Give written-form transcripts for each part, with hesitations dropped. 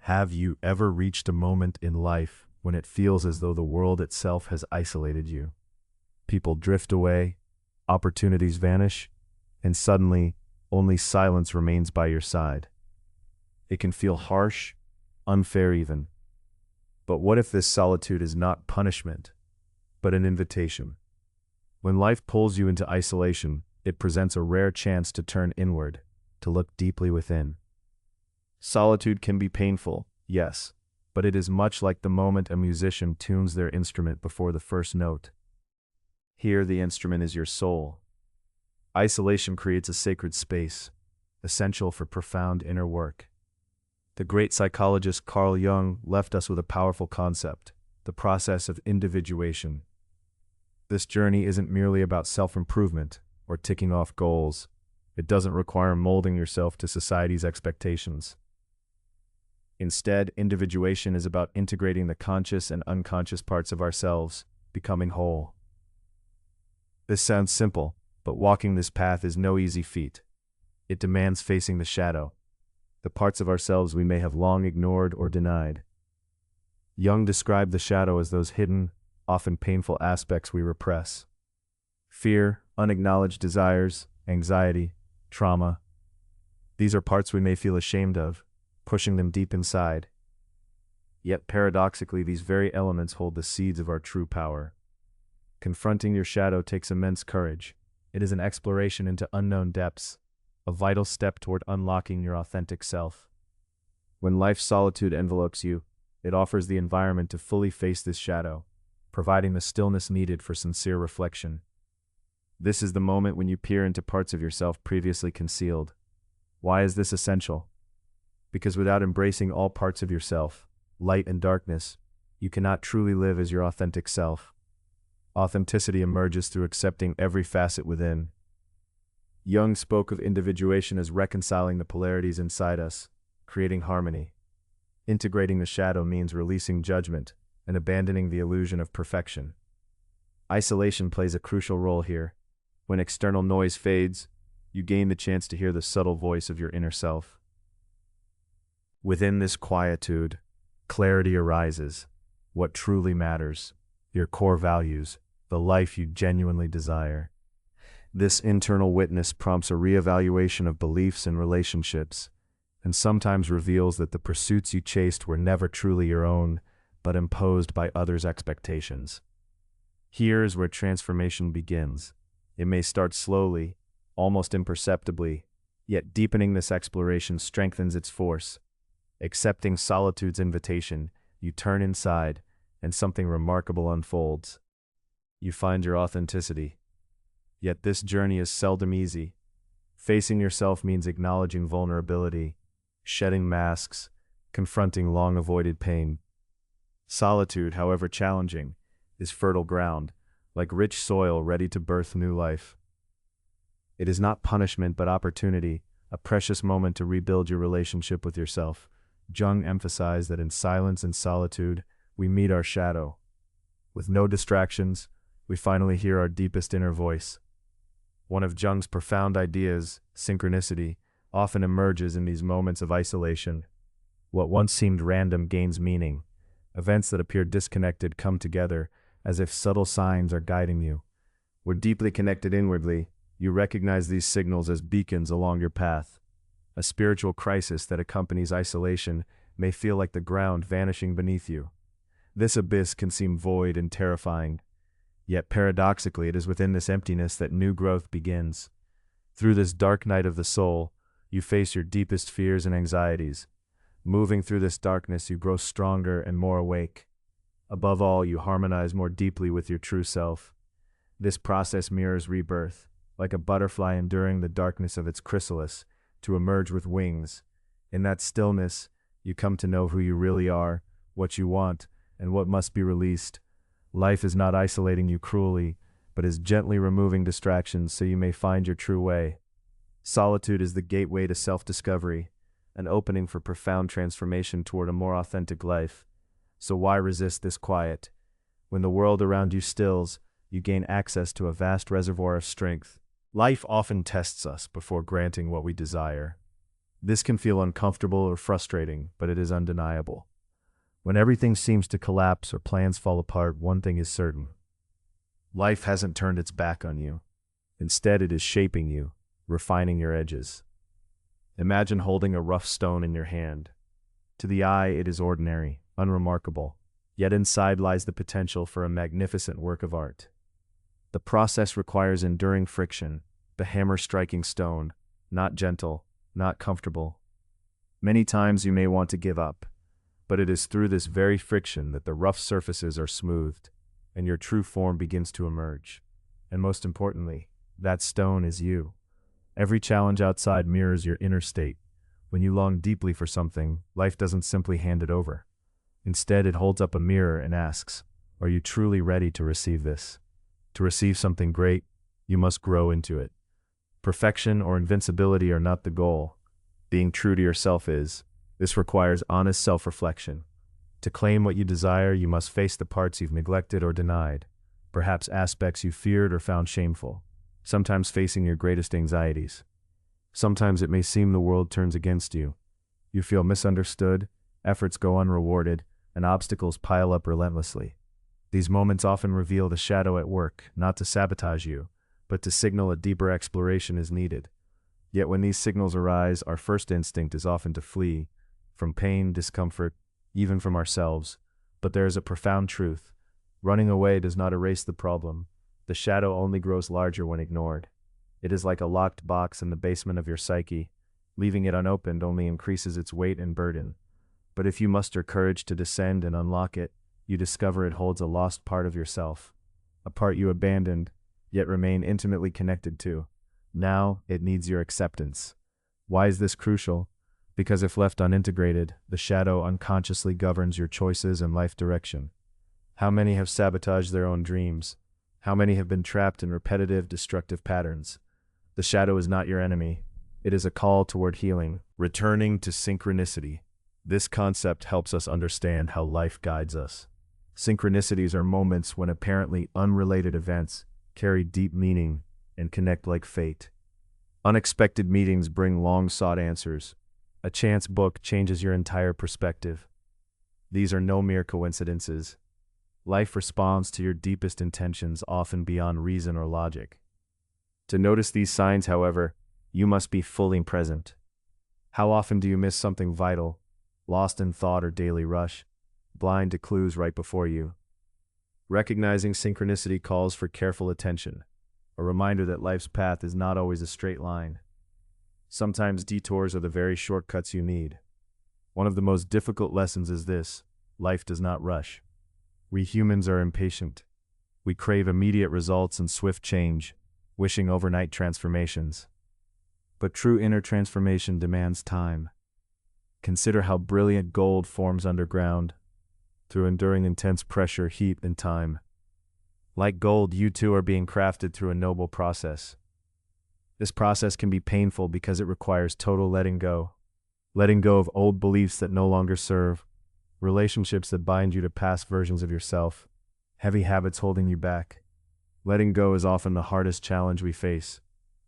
Have you ever reached a moment in life when it feels as though the world itself has isolated you? People drift away, opportunities vanish, and suddenly only silence remains by your side. It can feel harsh, unfair even. But what if this solitude is not punishment, but an invitation? When life pulls you into isolation, it presents a rare chance to turn inward, to look deeply within. Solitude can be painful, yes, but it is much like the moment a musician tunes their instrument before the first note. Here the instrument is your soul. Isolation creates a sacred space, essential for profound inner work. The great psychologist Carl Jung left us with a powerful concept, the process of individuation. This journey isn't merely about self-improvement or ticking off goals. It doesn't require molding yourself to society's expectations. Instead, individuation is about integrating the conscious and unconscious parts of ourselves, becoming whole. This sounds simple, but walking this path is no easy feat. It demands facing the shadow, the parts of ourselves we may have long ignored or denied. Jung described the shadow as those hidden, often painful aspects we repress. Fear, unacknowledged desires, anxiety, trauma. These are parts we may feel ashamed of, pushing them deep inside. Yet paradoxically, these very elements hold the seeds of our true power. Confronting your shadow takes immense courage. It is an exploration into unknown depths, a vital step toward unlocking your authentic self. When life's solitude envelopes you, it offers the environment to fully face this shadow, providing the stillness needed for sincere reflection. This is the moment when you peer into parts of yourself previously concealed. Why is this essential? Because without embracing all parts of yourself, light and darkness, you cannot truly live as your authentic self. Authenticity emerges through accepting every facet within. Jung spoke of individuation as reconciling the polarities inside us, creating harmony. Integrating the shadow means releasing judgment and abandoning the illusion of perfection. Isolation plays a crucial role here. When external noise fades, you gain the chance to hear the subtle voice of your inner self. Within this quietude, clarity arises. What truly matters, your core values, the life you genuinely desire. This internal witness prompts a reevaluation of beliefs and relationships, and sometimes reveals that the pursuits you chased were never truly your own, but imposed by others' expectations. Here is where transformation begins. It may start slowly, almost imperceptibly, yet deepening this exploration strengthens its force. Accepting solitude's invitation, you turn inside, and something remarkable unfolds. You find your authenticity. Yet this journey is seldom easy. Facing yourself means acknowledging vulnerability, shedding masks, confronting long-avoided pain. Solitude, however challenging, is fertile ground, like rich soil ready to birth new life. It is not punishment but opportunity, a precious moment to rebuild your relationship with yourself. Jung emphasized that in silence and solitude, we meet our shadow. With no distractions, we finally hear our deepest inner voice. One of Jung's profound ideas, synchronicity, often emerges in these moments of isolation. What once seemed random gains meaning. Events that appear disconnected come together, as if subtle signs are guiding you. We're deeply connected inwardly. You recognize these signals as beacons along your path. A spiritual crisis that accompanies isolation may feel like the ground vanishing beneath you. This abyss can seem void and terrifying. Yet paradoxically, it is within this emptiness that new growth begins. Through this dark night of the soul, you face your deepest fears and anxieties. Moving through this darkness, you grow stronger and more awake. Above all, you harmonize more deeply with your true self. This process mirrors rebirth, like a butterfly enduring the darkness of its chrysalis, to emerge with wings. In that stillness, you come to know who you really are, what you want, and what must be released. Life is not isolating you cruelly, but is gently removing distractions so you may find your true way. Solitude is the gateway to self-discovery, an opening for profound transformation toward a more authentic life. So why resist this quiet? When the world around you stills, you gain access to a vast reservoir of strength. Life often tests us before granting what we desire. This can feel uncomfortable or frustrating, but it is undeniable. When everything seems to collapse or plans fall apart, one thing is certain. Life hasn't turned its back on you. Instead, it is shaping you, refining your edges. Imagine holding a rough stone in your hand. To the eye, it is ordinary, unremarkable, yet inside lies the potential for a magnificent work of art. The process requires enduring friction, the hammer striking stone, not gentle, not comfortable. Many times you may want to give up, but it is through this very friction that the rough surfaces are smoothed, and your true form begins to emerge. And most importantly, that stone is you. Every challenge outside mirrors your inner state. When you long deeply for something, life doesn't simply hand it over. Instead, it holds up a mirror and asks, "Are you truly ready to receive this?" To receive something great, you must grow into it. Perfection or invincibility are not the goal. Being true to yourself is. This requires honest self-reflection. To claim what you desire, you must face the parts you've neglected or denied, perhaps aspects you feared or found shameful, sometimes facing your greatest anxieties. Sometimes it may seem the world turns against you. You feel misunderstood, efforts go unrewarded, and obstacles pile up relentlessly. These moments often reveal the shadow at work, not to sabotage you, but to signal a deeper exploration is needed. Yet when these signals arise, our first instinct is often to flee, from pain, discomfort, even from ourselves. But there is a profound truth. Running away does not erase the problem. The shadow only grows larger when ignored. It is like a locked box in the basement of your psyche. Leaving it unopened only increases its weight and burden. But if you muster courage to descend and unlock it, you discover it holds a lost part of yourself, a part you abandoned, yet remain intimately connected to. Now, it needs your acceptance. Why is this crucial? Because if left unintegrated, the shadow unconsciously governs your choices and life direction. How many have sabotaged their own dreams? How many have been trapped in repetitive, destructive patterns? The shadow is not your enemy. It is a call toward healing, returning to synchronicity. This concept helps us understand how life guides us. Synchronicities are moments when apparently unrelated events carry deep meaning and connect like fate. Unexpected meetings bring long-sought answers. A chance book changes your entire perspective. These are no mere coincidences. Life responds to your deepest intentions, often beyond reason or logic. To notice these signs, however, you must be fully present. How often do you miss something vital, lost in thought or daily rush, blind to clues right before you? Recognizing synchronicity calls for careful attention, a reminder that life's path is not always a straight line. Sometimes detours are the very shortcuts you need. One of the most difficult lessons is this: life does not rush. We humans are impatient. We crave immediate results and swift change, wishing overnight transformations. But true inner transformation demands time. Consider how brilliant gold forms underground, through enduring intense pressure, heat, and time. Like gold, you too are being crafted through a noble process. This process can be painful because it requires total letting go. Letting go of old beliefs that no longer serve, relationships that bind you to past versions of yourself, heavy habits holding you back. Letting go is often the hardest challenge we face.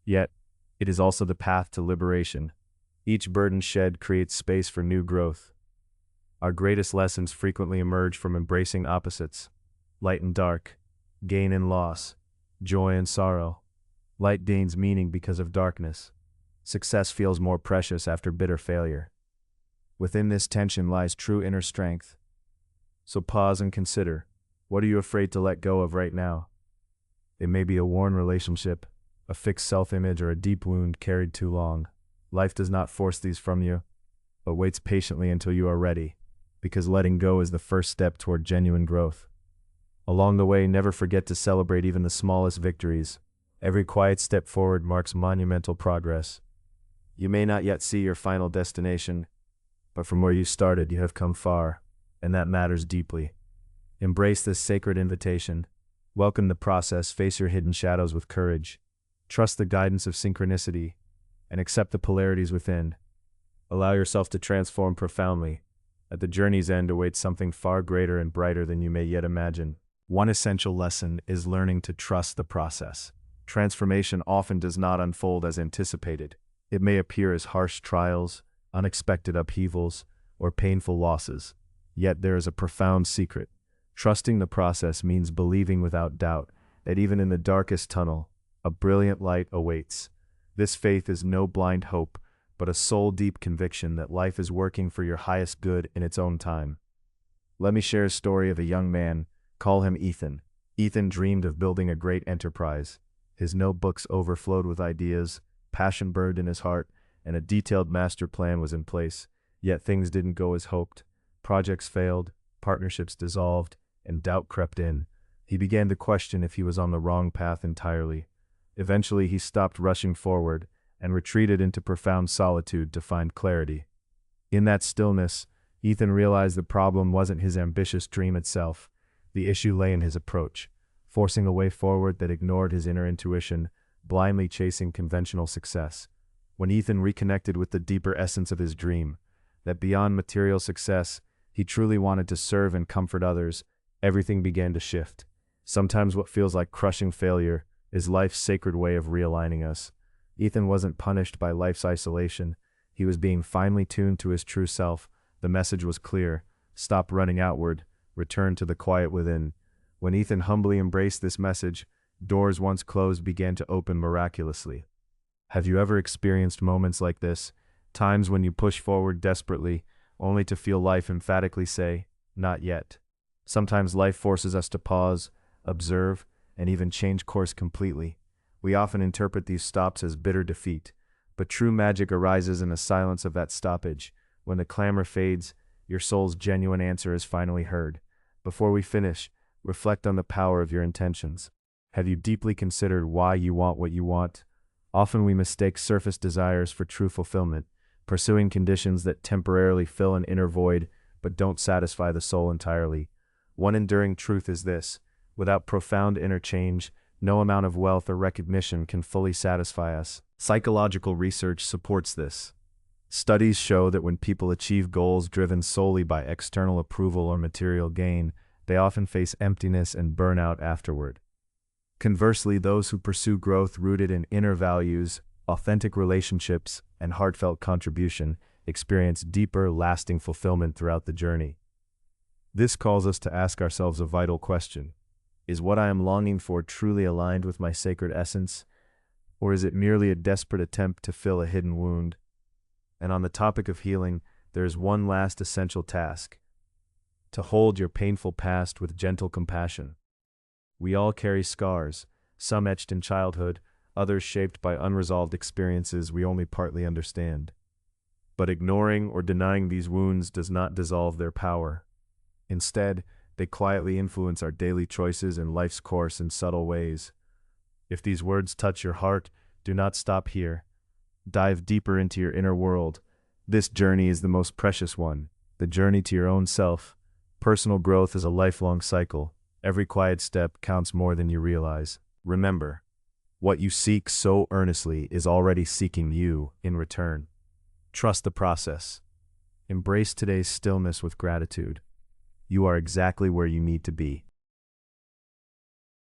Yet, it is also the path to liberation. Each burden shed creates space for new growth. Our greatest lessons frequently emerge from embracing opposites: light and dark, gain and loss, joy and sorrow. Light gains meaning because of darkness. Success feels more precious after bitter failure. Within this tension lies true inner strength. So pause and consider, what are you afraid to let go of right now? It may be a worn relationship, a fixed self-image, or a deep wound carried too long. Life does not force these from you, but waits patiently until you are ready, because letting go is the first step toward genuine growth. Along the way, never forget to celebrate even the smallest victories. Every quiet step forward marks monumental progress. You may not yet see your final destination, but from where you started, you have come far, and that matters deeply. Embrace this sacred invitation. Welcome the process, face your hidden shadows with courage. Trust the guidance of synchronicity, and accept the polarities within. Allow yourself to transform profoundly. At the journey's end awaits something far greater and brighter than you may yet imagine. One essential lesson is learning to trust the process. Transformation often does not unfold as anticipated. It may appear as harsh trials, unexpected upheavals, or painful losses. Yet there is a profound secret. Trusting the process means believing without doubt that even in the darkest tunnel, a brilliant light awaits. This faith is no blind hope, but a soul-deep conviction that life is working for your highest good in its own time. Let me share a story of a young man. Call him Ethan. Ethan dreamed of building a great enterprise. His notebooks overflowed with ideas, passion burned in his heart, and a detailed master plan was in place. Yet things didn't go as hoped. Projects failed, partnerships dissolved, and doubt crept in. He began to question if he was on the wrong path entirely. Eventually, he stopped rushing forward and retreated into profound solitude to find clarity. In that stillness, Ethan realized the problem wasn't his ambitious dream itself. The issue lay in his approach, forcing a way forward that ignored his inner intuition, blindly chasing conventional success. When Ethan reconnected with the deeper essence of his dream, that beyond material success, he truly wanted to serve and comfort others, everything began to shift. Sometimes what feels like crushing failure is life's sacred way of realigning us. Ethan wasn't punished by life's isolation. He was being finely tuned to his true self. The message was clear: stop running outward, return to the quiet within. When Ethan humbly embraced this message, doors once closed began to open miraculously. Have you ever experienced moments like this? Times when you push forward desperately, only to feel life emphatically say, not yet. Sometimes life forces us to pause, observe, and even change course completely. We often interpret these stops as bitter defeat, but true magic arises in the silence of that stoppage. When the clamor fades, your soul's genuine answer is finally heard. Before we finish, reflect on the power of your intentions. Have you deeply considered why you want what you want? Often we mistake surface desires for true fulfillment, pursuing conditions that temporarily fill an inner void but don't satisfy the soul entirely. One enduring truth is this: without profound inner change, no amount of wealth or recognition can fully satisfy us. Psychological research supports this. Studies show that when people achieve goals driven solely by external approval or material gain, they often face emptiness and burnout afterward. Conversely, those who pursue growth rooted in inner values, authentic relationships, and heartfelt contribution experience deeper, lasting fulfillment throughout the journey. This calls us to ask ourselves a vital question: is what I am longing for truly aligned with my sacred essence, or is it merely a desperate attempt to fill a hidden wound? And on the topic of healing, there is one last essential task: to hold your painful past with gentle compassion. We all carry scars, some etched in childhood, others shaped by unresolved experiences we only partly understand. But ignoring or denying these wounds does not dissolve their power. Instead, they quietly influence our daily choices and life's course in subtle ways. If these words touch your heart, do not stop here. Dive deeper into your inner world. This journey is the most precious one, the journey to your own self. Personal growth is a lifelong cycle. Every quiet step counts more than you realize. Remember, what you seek so earnestly is already seeking you in return. Trust the process. Embrace today's stillness with gratitude. You are exactly where you need to be.